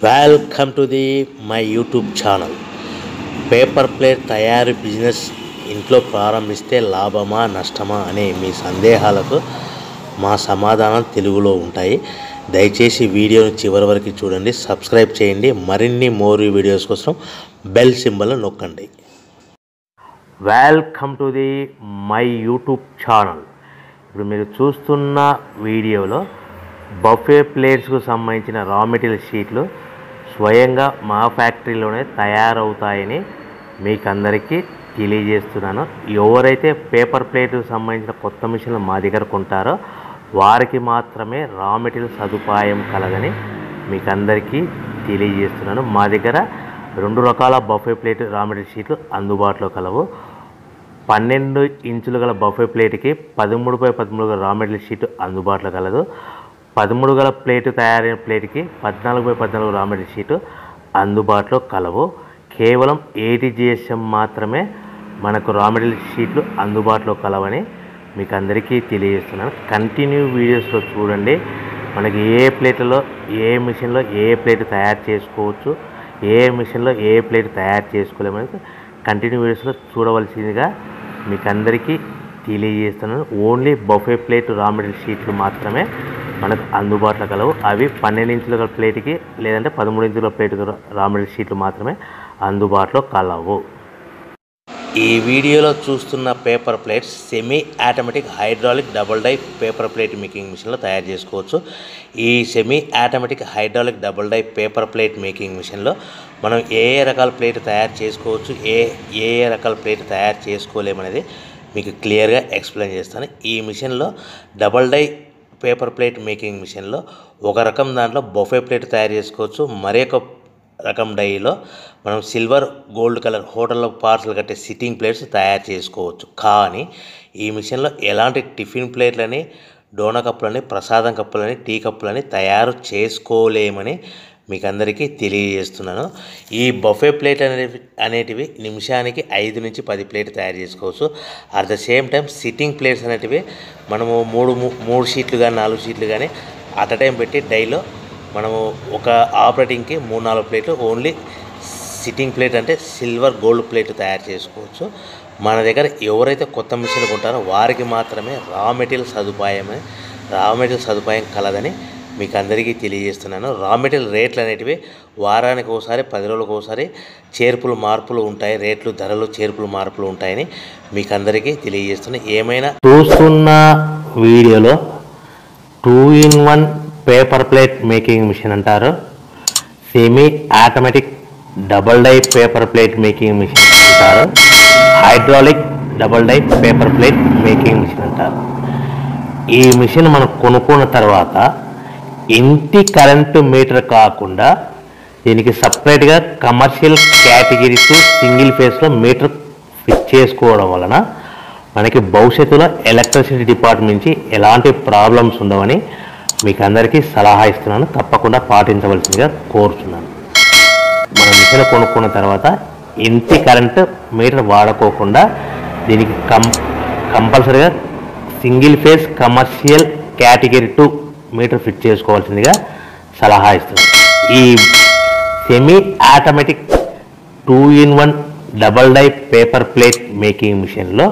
Welcome to the my YouTube channel. Paper plate తయారీ business ఇంట్లో ప్రారంభిస్తే లాభమా నష్టమా అనే మీ సందేహాలకు మా సమాధానం తెలుగులో ఉంటాయి. దయచేసి వీడియోని చివరి వరకు చూడండి, సబ్స్క్రైబ్ చేయండి. మరిన్ని మోర్ వీడియోస్ కోసం బెల్ సింబల్ నొక్కండి. Welcome to the my YouTube channel. ఇప్పుడు మీరు చూస్తున్న వీడియోలో బఫే ప్లేట్స్కు సంబంధించిన రా మెటీరియల్ షీట్లు స్వయంగా మా ఫ్యాక్టరీలోనే తయారవుతాయని మీకు అందరికీ తెలియజేస్తున్నాను. ఎవరైతే పేపర్ ప్లేట్కు సంబంధించిన కొత్త మిషన్లు మా దగ్గర కొంటారో వారికి మాత్రమే రా మెటీరియల్ సదుపాయం కలదని మీకు అందరికీ తెలియజేస్తున్నాను. మా దగ్గర 2 రకాల బఫే ప్లేట్ రా మెటీరియల్ షీట్లు అందుబాటులో కలవు. 12 ఇంచులు గల బఫే ప్లేట్కి 13x13 గల రా మెటీరియల్ షీట్ అందుబాటులో కలదు. 13 గల ప్లేటు తయారైన ప్లేట్కి 14x14 రా మెటీరియల్ షీటు అందుబాటులో కలవు. కేవలం 80 GSM మాత్రమే మనకు రా మెటీరియల్ షీట్లు అందుబాటులో కలవని మీకు అందరికీ తెలియజేస్తున్నాను. కంటిన్యూ వీడియోస్లో చూడండి. మనకి ఏ ప్లేట్లలో ఏ మిషన్లో ఏ ప్లేట్ తయారు చేసుకోవచ్చు, ఏ మిషన్లో ఏ ప్లేట్ తయారు చేసుకోలేమని కంటిన్యూ వీడియోస్లో చూడవలసిందిగా మీకు అందరికీ తెలియజేస్తున్నాను. Only buffet plate raw material షీట్లు మాత్రమే మనకు అందుబాటులో కలవు. అవి 12 ఇంచుల ప్లేట్కి లేదంటే 13 ఇంచుల ప్లేట్ రా మెటీరియల్ షీట్లు మాత్రమే అందుబాటులో కలవు. ఈ వీడియోలో చూస్తున్న paper plates semi automatic hydraulic double die paper plate making మిషన్లో తయారు చేసుకోవచ్చు. ఈ semi automatic hydraulic double die paper plate making మిషన్లో మనం ఏ రకాల ప్లేట్ తయారు చేసుకోవచ్చు, ఏ రకాల ప్లేట్ తయారు చేసుకోలేమనేది మీకు క్లియర్గా ఎక్స్ప్లెయిన్ చేస్తాను. ఈ మిషన్లో double die paper plate making మిషన్లో ఒక రకం దాంట్లో బఫే ప్లేట్ తయారు చేసుకోవచ్చు. మరొక రకం డైలో మనం సిల్వర్ గోల్డ్ కలర్ హోటల్లో పార్సల్ కట్టే సిట్టింగ్ ప్లేట్స్ తయారు చేసుకోవచ్చు. కానీ ఈ మిషన్లో ఎలాంటి టిఫిన్ ప్లేట్లని, డోనా కప్పులని, ప్రసాదం కప్పులని, టీ కప్పులని తయారు చేసుకోలేమని మీకు అందరికీ తెలియజేస్తున్నాను. ఈ బఫే ప్లేట్ అనేటివి నిమిషానికి 5 నుంచి 10 ప్లేట్ తయారు చేసుకోవచ్చు. At the same time sitting plates అనేటివి మనము 3 షీట్లు కానీ 4 షీట్లు కానీ అట్ టైం పెట్టి డైలో మనము ఒక ఆపరేటింగ్కి 3-4 ప్లేట్లు ఓన్లీ సిట్టింగ్ ప్లేట్ అంటే సిల్వర్ గోల్డ్ ప్లేట్ తయారు చేసుకోవచ్చు. మన దగ్గర ఎవరైతే కొత్త మిషన్లు కొంటారో వారికి మాత్రమే రా మెటీరియల్ సదుపాయం కలదని మీకు అందరికీ తెలియజేస్తున్నాను. రా మెటీరియల్ రేట్లు అనేటివి వారానికి ఒకసారి 10 రోజులకు ఒకసారి మార్పులు ఉంటాయి. రేట్లు ధరలు మార్పులు ఉంటాయని మీకు అందరికీ తెలియజేస్తున్నాను. ఏమైనా చూస్తున్న వీడియోలో 2-in-1 paper plate making machine అంటారు, semi automatic double die paper plate making machine అంటారు, hydraulic double die paper plate making machine అంటారు. ఈ మిషన్ మనం కొనుక్కున్న తర్వాత ఇంటి కరెంటు మీటర్ కాకుండా దీనికి సపరేట్గా కమర్షియల్ కేటగిరీతో సింగిల్ ఫేస్లో మీటర్ ఫిట్ చేసుకోవడం వలన మనకి భవిష్యత్తులో ఎలక్ట్రిసిటీ డిపార్ట్మెంట్ నుంచి ఎలాంటి ప్రాబ్లమ్స్ ఉండవని మీకు అందరికీ సలహా ఇస్తున్నాను. తప్పకుండా పాటించవలసిందిగా కోరుతున్నాను. మనం మిషన్ కొనుక్కున్న తర్వాత ఇంటి కరెంటు మీటర్ వాడుకోకుండా దీనికి కంపల్సరీగా single phase commercial category 2 meter fit చేసుకోవాల్సిందిగా సలహా ఇస్తున్నాను. ఈ semi automatic 2-in-1 double die paper plate making మిషన్లో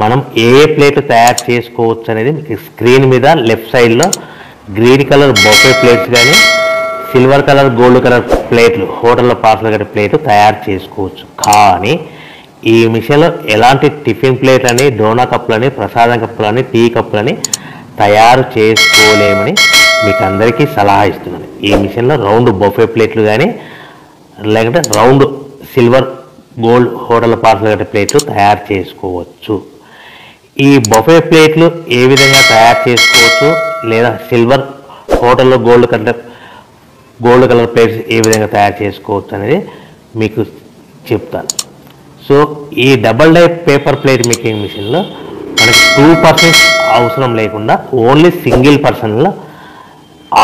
మనం ఏ ప్లేట్ తయారు చేసుకోవచ్చు అనేది మీకు స్క్రీన్ మీద లెఫ్ట్ సైడ్లో గ్రీన్ కలర్ బఫే ప్లేట్స్ కానీ సిల్వర్ కలర్ గోల్డ్ కలర్ ప్లేట్లు హోటల్లో పార్సల్ కట్టే ప్లేట్ తయారు చేసుకోవచ్చు. కానీ ఈ మిషన్లో ఎలాంటి టిఫిన్ ప్లేట్లని, డోనా కప్పులని, ప్రసాదం కప్పులని, టీ కప్పులని తయారు చేసుకోలేమని మీకు అందరికీ సలహా ఇస్తున్నాను. ఈ మిషన్లో రౌండ్ బఫే ప్లేట్లు కానీ లేకుంటే round silver gold hotel parcel కట్టే ప్లేట్లు తయారు చేసుకోవచ్చు. ఈ బఫే ప్లేట్లు ఏ విధంగా తయారు చేసుకోవచ్చు లేదా సిల్వర్ హోటల్లో గోల్డ్ కలర్ ప్లేట్స్ ఏ విధంగా తయారు చేసుకోవచ్చు అనేది మీకు చెప్తాను. సో ఈ double die paper plate making మిషన్లో మనకి 2 పర్సన్స్ అవసరం లేకుండా ఓన్లీ సింగిల్ పర్సన్లో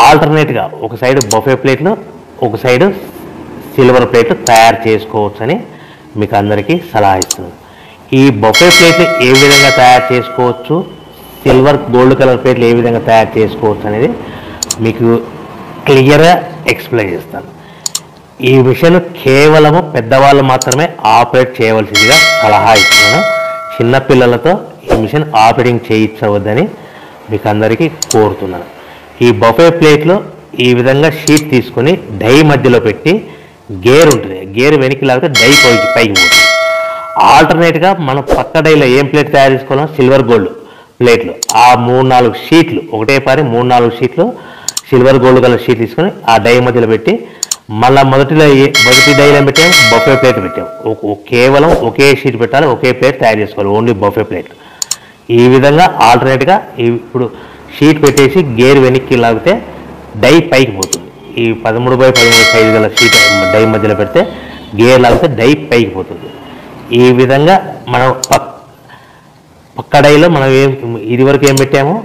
ఆల్టర్నేట్గా ఒక సైడ్ బఫే ప్లేట్లు ఒక సైడ్ సిల్వర్ ప్లేట్లు తయారు చేసుకోవచ్చు అని మీకు అందరికీ సలహా ఇస్తున్నాను. ఈ బఫే ప్లేట్లు ఏ విధంగా తయారు చేసుకోవచ్చు, సిల్వర్ గోల్డ్ కలర్ ప్లేట్లు ఏ విధంగా తయారు చేసుకోవచ్చు అనేది మీకు క్లియర్గా ఎక్స్ప్లెయిన్ చేస్తాను. ఈ మిషన్ కేవలము పెద్దవాళ్ళు మాత్రమే ఆపరేట్ చేయవలసిందిగా సలహా ఇస్తున్నాను. చిన్నపిల్లలతో ఈ మిషన్ ఆపరేటింగ్ చేయించవద్దని మీకు అందరికీ కోరుతున్నాను. ఈ బఫే ప్లేట్లో ఈ విధంగా షీట్ తీసుకొని డై మధ్యలో పెట్టి గేర్ ఉంటుంది, గేర్ వెనక్కి లాగితే డై పైకి పోతుంది. ఆల్టర్నేట్గా మనం పక్క డైలో ఏం ప్లేట్ తయారు చేసుకోవాలో సిల్వర్ గోల్డ్ ప్లేట్లు ఆ 3-4 షీట్లు ఒకటే పారి 3-4 షీట్లు సిల్వర్ గోల్డ్ కలర్ షీట్ తీసుకొని ఆ డై మధ్యలో పెట్టి మళ్ళీ మొదటి డైలో పెట్టాము, బఫే ప్లేట్ పెట్టాము. కేవలం ఒకే షీట్ పెట్టాలి, ఒకే ప్లేట్ తయారు చేసుకోవాలి, ఓన్లీ బఫే ప్లేట్. ఈ విధంగా ఆల్టర్నేట్గా ఇప్పుడు షీట్ పెట్టేసి గేర్ వెనక్కి లాగితే డై పైకి పోతుంది. ఈ 13x13 సైజు గల షీట్ డై మధ్యలో పెడితే గేర్ లాగితే డై పైకి పోతుంది. ఈ విధంగా మనం పక్క డైలో మనం ఇదివరకు ఏం పెట్టామో